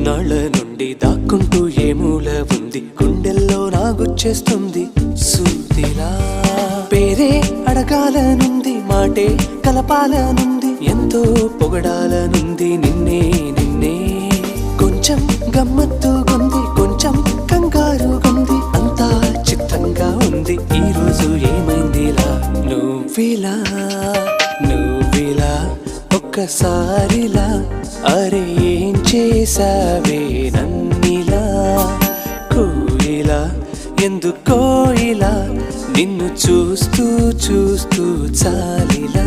ఇన్నాళ్ళ నుండి దాక్కుంటూ ఏ మూల ఉంది, గుండెల్లో నాగుచ్చేస్తుంది సూదిలా. పేరే అడగాలనుంది, మాటే కలపాలనుంది, ఎంతో పొగడాలనుంది నిన్నే నిన్నే. కొంచెం గమ్మత్తుగుంది, కొంచెం కంగారుగుంది, అంతా చిత్తంగా ఉంది. ఈ రోజు ఏమైందిలా నువ్విలా నువ్విలా ఒక్కసారిలా, అరే ఏం చేసావే నన్నిలా. కోయిలా ఎందుకో ఇలా, నిన్ను చూస్తూ చూస్తూ చాలిలా.